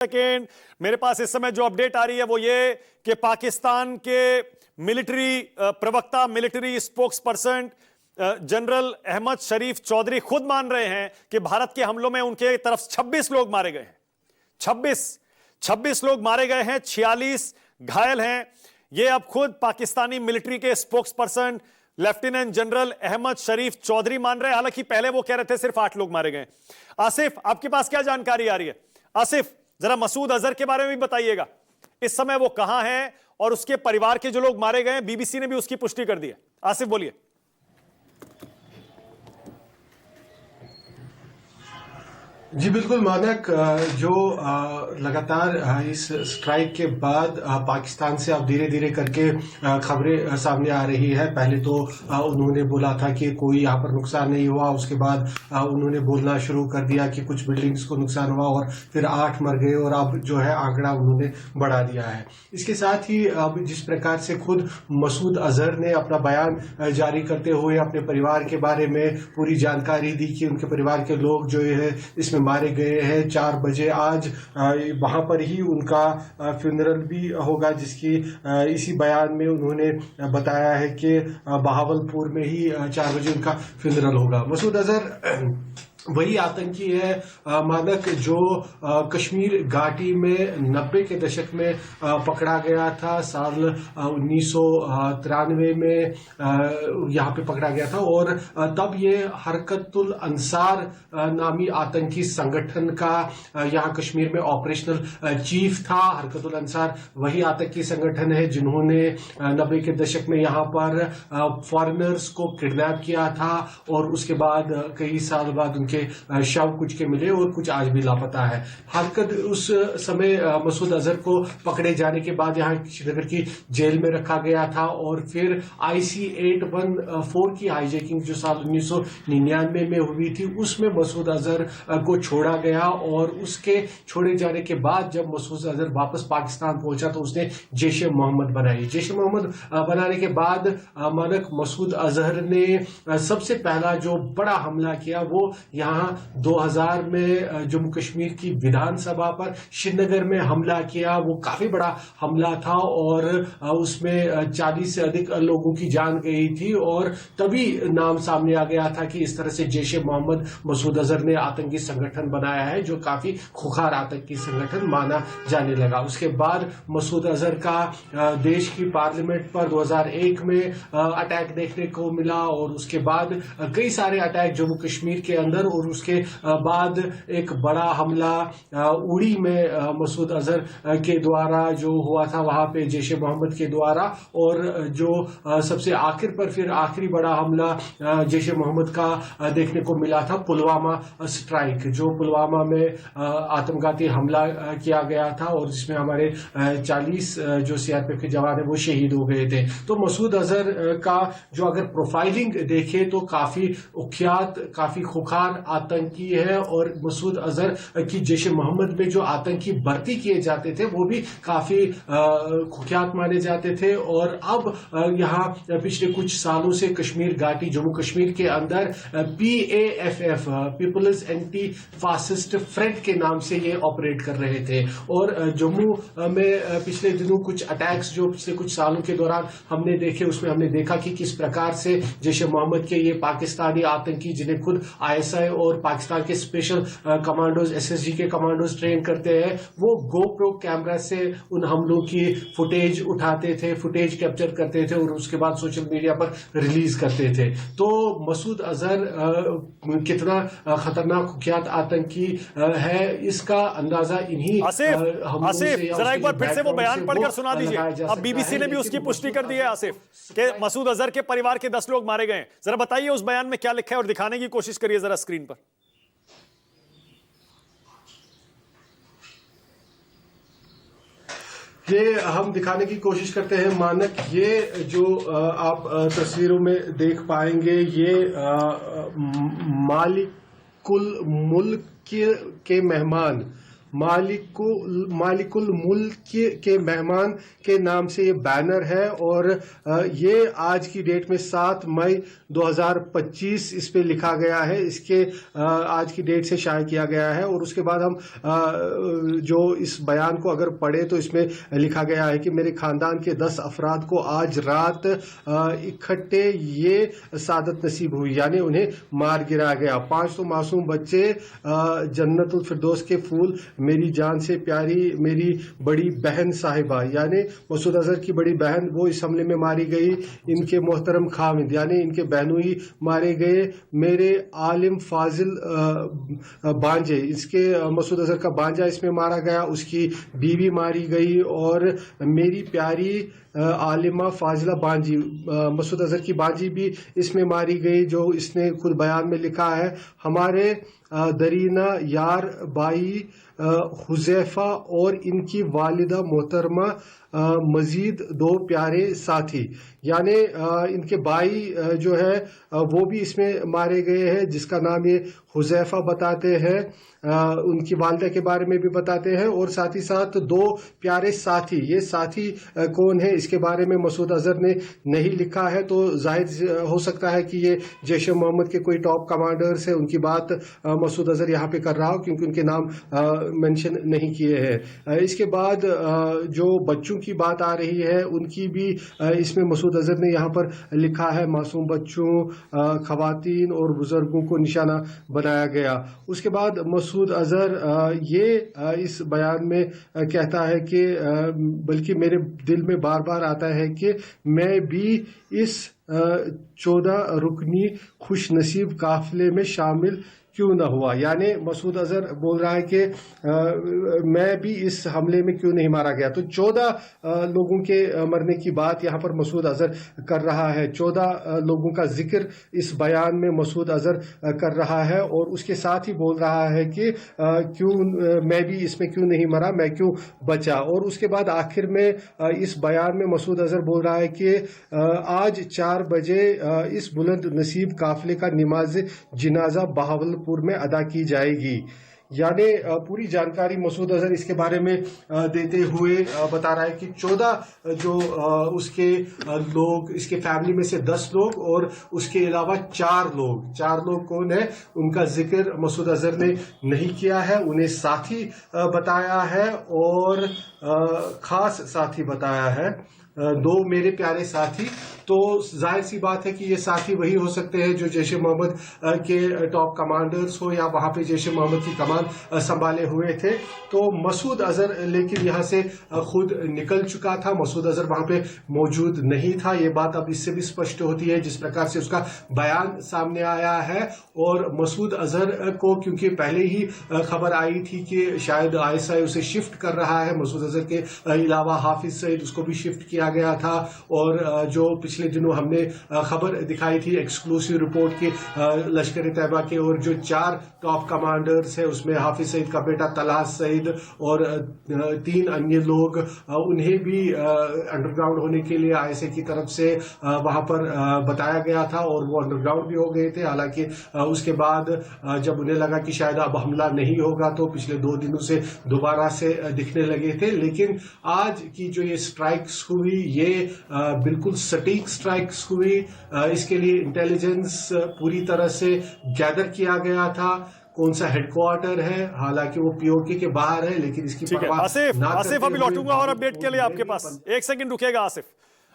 Second मेरे पास इस समय जो अपडेट आ रही है वो ये कि पाकिस्तान के मिलिट्री प्रवक्ता, military spokesperson general Ahmed Sharif Chaudhry खुद मान रहे हैं कि भारत के हमलों में उनके तरफ 26 लोग मारे गए हैं। 26 लोग मारे गए हैं, 46 घायल हैं। ये अब खुद पाकिस्तानी मिलिट्री के spokesperson lieutenant general Ahmed Sharif Chaudhry मान रहे हैं। हालांकि पहले वो कह रहे थे सिर्फ 8 लोग मारे गए। आसिफ, आपके पास क्या जानकारी आ रही है? आसिफ, जरा मसूद अजहर के बारे में भी बताइएगा, इस समय वो कहां है और उसके परिवार के जो लोग मारे गए हैं, बीबीसी ने भी उसकी पुष्टि कर दी है। आसिफ बोलिए। जी बिल्कुल मानक, जो लगातार इस स्ट्राइक के बाद पाकिस्तान से अब धीरे धीरे करके खबरें सामने आ रही है। पहले तो उन्होंने बोला था कि कोई यहाँ पर नुकसान नहीं हुआ, उसके बाद उन्होंने बोलना शुरू कर दिया कि कुछ बिल्डिंग्स को नुकसान हुआ और फिर 8 मर गए और अब जो है आंकड़ा उन्होंने बढ़ा दिया है। इसके साथ ही अब जिस प्रकार से खुद मसूद अजहर ने अपना बयान जारी करते हुए अपने परिवार के बारे में पूरी जानकारी दी कि उनके परिवार के लोग जो है इसमें मारे गए हैं। 4 बजे आज वहां पर ही उनका फ्यूनरल भी होगा, जिसकी इसी बयान में उन्होंने बताया है कि बहावलपुर में ही 4 बजे उनका फ्यूनरल होगा। मसूद अजहर वही आतंकी है मानक जो कश्मीर घाटी में 90 के दशक में पकड़ा गया था। साल 1993 में यहाँ पे पकड़ा गया था और तब ये हरकतुल अंसार नामी आतंकी संगठन का यहाँ कश्मीर में ऑपरेशनल चीफ था। हरकतुल अंसार वही आतंकी संगठन है जिन्होंने 90 के दशक में यहाँ पर फॉरेनर्स को किडनैप किया था और उसके बाद कई साल बाद उनके शव कुछ के मिले और कुछ आज भी लापता है। हरकत उस समय मसूद अजहर को पकड़े जाने के बाद यहाँ श्रीनगर की जेल में रखा गया था और फिर IC 814 की हाईजैकिंग जो साल 1999 में हुई थी उसमें मसूद अजहर को छोड़ा गया और उसके छोड़े जाने के बाद जब मसूद अजहर वापस पाकिस्तान पहुंचा तो उसने जैश ए मोहम्मद बनाई। जैश ए मोहम्मद बनाने के बाद मानक मसूद अजहर ने सबसे पहला जो बड़ा हमला किया वो यहाँ 2000 में जम्मू कश्मीर की विधानसभा पर श्रीनगर में हमला किया। वो काफी बड़ा हमला था और उसमें 40 से अधिक लोगों की जान गई थी और तभी नाम सामने आ गया था कि इस तरह से जैश ए मोहम्मद मसूद अजहर ने आतंकी संगठन बनाया है, जो काफी खुखार आतंकी संगठन माना जाने लगा। उसके बाद मसूद अजहर का देश की पार्लियामेंट पर 2001 में अटैक देखने को मिला और उसके बाद कई सारे अटैक जम्मू कश्मीर के अंदर और उसके बाद एक बड़ा हमला उड़ी में मसूद अजहर के द्वारा जो हुआ था वहां पे जैश ए मोहम्मद के द्वारा, और जो सबसे आखिर पर फिर आखिरी बड़ा हमला जैश ए मोहम्मद का देखने को मिला था पुलवामा स्ट्राइक, जो पुलवामा में आत्मघाती हमला किया गया था और जिसमें हमारे 40 जो CRPF के जवान है वो शहीद हो गए थे। तो मसूद अजहर का जो अगर प्रोफाइलिंग देखे तो काफी कुख्यात, काफी खुखार आतंकी है और मसूद अजहर की जैश ए मोहम्मद में जो आतंकी भर्ती किए जाते थे वो भी काफी कुख्यात माने जाते थे। और अब यहाँ पिछले कुछ सालों से कश्मीर घाटी जम्मू कश्मीर के अंदर PAFF people's anti fascist front के नाम से ये ऑपरेट कर रहे थे और जम्मू में पिछले दिनों कुछ अटैक्स जो पिछले कुछ सालों के दौरान हमने देखे, उसमें हमने देखा कि किस प्रकार से जैश ए मोहम्मद के ये पाकिस्तानी आतंकी जिन्हें खुद ISI और पाकिस्तान के स्पेशल कमांडोज SSG के कमांडोज ट्रेन करते हैं, वो GoPro कैमरा से उन हमलों की फुटेज उठाते थे, फुटेज कैप्चर करते थे और उसके बाद सोशल मीडिया पर रिलीज करते थे। तो मसूद अजहर कितना खतरनाक कुख्यात आतंकी है इसका अंदाजा इन्हीं आसिफ जरा एक बार फिर से वो बयान पढ़कर सुना दीजिए। अब BBC ने भी उसकी पुष्टि कर दी है आसिफ कि मसूद अजहर के परिवार के 10 लोग मारे गए। जरा बताइए उस बयान में क्या लिखा है और दिखाने की कोशिश करिए जरा स्क्रीन पर। ये हम दिखाने की कोशिश करते हैं मानक। ये जो आप तस्वीरों में देख पाएंगे ये मालिकुल मुल्क के मेहमान मालिकुल मुल्क के मेहमान के नाम से ये बैनर है और ये आज की डेट में 7 मई 2025 इस पे लिखा गया है। इसके आज की डेट से शाया किया गया है और उसके बाद हम जो इस बयान को अगर पढ़े तो इसमें लिखा गया है कि मेरे खानदान के 10 अफराद को आज रात इकट्ठे ये सादत नसीब हुई, यानी उन्हें मार गिरा गया। 5 तो मासूम बच्चे जन्नतुल फिरदौस के फूल, मेरी जान से प्यारी मेरी बड़ी बहन साहिबा, यानी मसूद अजहर की बड़ी बहन, वो इस हमले में मारी गई। इनके मोहतरम खामिद यानी इनके बहनोई मारे गए। मेरे आलिम फाजिल बांजे, इसके मसूद अजहर का बांजा इसमें मारा गया, उसकी बीवी मारी गई और मेरी प्यारी आलिमा फाजिला बांजी, मसूद अजहर की बांजी भी इसमें मारी गई, जो इसने खुद बयान में लिखा है। हमारे दरीना यार बाई हुजैफा और इनकी वालिदा मोहतरमा मजीद 2 प्यारे साथी, यानी इनके भाई जो है वो भी इसमें मारे गए हैं, जिसका नाम ये हुजैफा बताते हैं। उनकी वालिदा के बारे में भी बताते हैं और साथ ही साथ 2 प्यारे साथी, ये साथी कौन है इसके बारे में मसूद अजहर ने नहीं लिखा है, तो जाहिर हो सकता है कि ये जैश ए मोहम्मद के कोई टॉप कमांडर्स है, उनकी बात मसूद अजहर यहाँ पे कर रहा हो क्योंकि उनके नाम मेंशन नहीं किए हैं। इसके बाद जो बच्चों की बात आ रही है उनकी भी इसमें मसूद अजहर ने यहाँ पर लिखा है, मासूम बच्चों, खवातीन और बुजुर्गों को निशाना बनाया गया। उसके बाद मसूद अजहर ये इस बयान में कहता है कि बल्कि मेरे दिल में बार बार आता है कि मैं भी इस 14 रुकनी खुश नसीब काफिले में शामिल क्यों न हुआ, यानी मसूद अजहर बोल रहा है कि मैं भी इस हमले में क्यों नहीं मारा गया। तो 14 लोगों के मरने की बात यहाँ पर मसूद अजहर कर रहा है, 14 लोगों का जिक्र इस बयान में मसूद अजहर कर रहा है और उसके साथ ही बोल रहा है कि क्यों मैं भी इसमें क्यों नहीं मरा, मैं क्यों बचा। और उसके बाद आखिर में इस बयान में मसूद अजहर बोल रहा है कि आज 4 बजे इस बुलंद नसीब काफिले का नमाज जिनाजा बहावलपुर में अदा की जाएगी। यानी पूरी जानकारी मसूद अजहर इसके बारे में देते हुए बता रहा है कि 14 जो उसके लोग, इसके फैमिली में से 10 लोग और उसके अलावा 4 लोग कौन है उनका जिक्र मसूद अजहर ने नहीं किया है, उन्हें साथी बताया है और खास साथी बताया है, 2 मेरे प्यारे साथी। तो जाहिर सी बात है कि ये साथी वही हो सकते हैं जो जैश ए मोहम्मद के टॉप कमांडर्स हो या वहां पे जैश ए मोहम्मद की कमान संभाले हुए थे। तो मसूद अजहर लेकिन यहां से खुद निकल चुका था, मसूद अजहर वहां पे मौजूद नहीं था। ये बात अब इससे भी स्पष्ट होती है जिस प्रकार से उसका बयान सामने आया है। और मसूद अजहर को क्योंकि पहले ही खबर आई थी कि शायद ISI उसे शिफ्ट कर रहा है, मसूद अजहर के अलावा हाफिज सईद उसको भी शिफ्ट किया गया था। और जो पिछले दिनों हमने खबर दिखाई थी एक्सक्लूसिव रिपोर्ट की लश्कर तैयबा के, और जो 4 टॉप कमांडर्स है उसमें हाफिज सईद का बेटा तलहा सईद और 3 अन्य लोग, उन्हें भी अंडरग्राउंड होने के लिए ISI की तरफ से वहां पर बताया गया था और वो अंडरग्राउंड भी हो गए थे। हालांकि उसके बाद जब उन्हें लगा कि शायद अब हमला नहीं होगा तो पिछले 2 दिनों से दोबारा से दिखने लगे थे। लेकिन आज की जो ये स्ट्राइक्स हुई ये बिल्कुल सटीक स्ट्राइक्स हुई, इसके लिए इंटेलिजेंस पूरी तरह से गैदर किया गया था। कौन सा हेडक्वार्टर है, हालांकि वो POK के बाहर है, लेकिन इसकी ठीक है आसिफ अभी लौटूंगा और अपडेट के लिए आपके पास। 1 सेकंड रुकेगा आसिफ।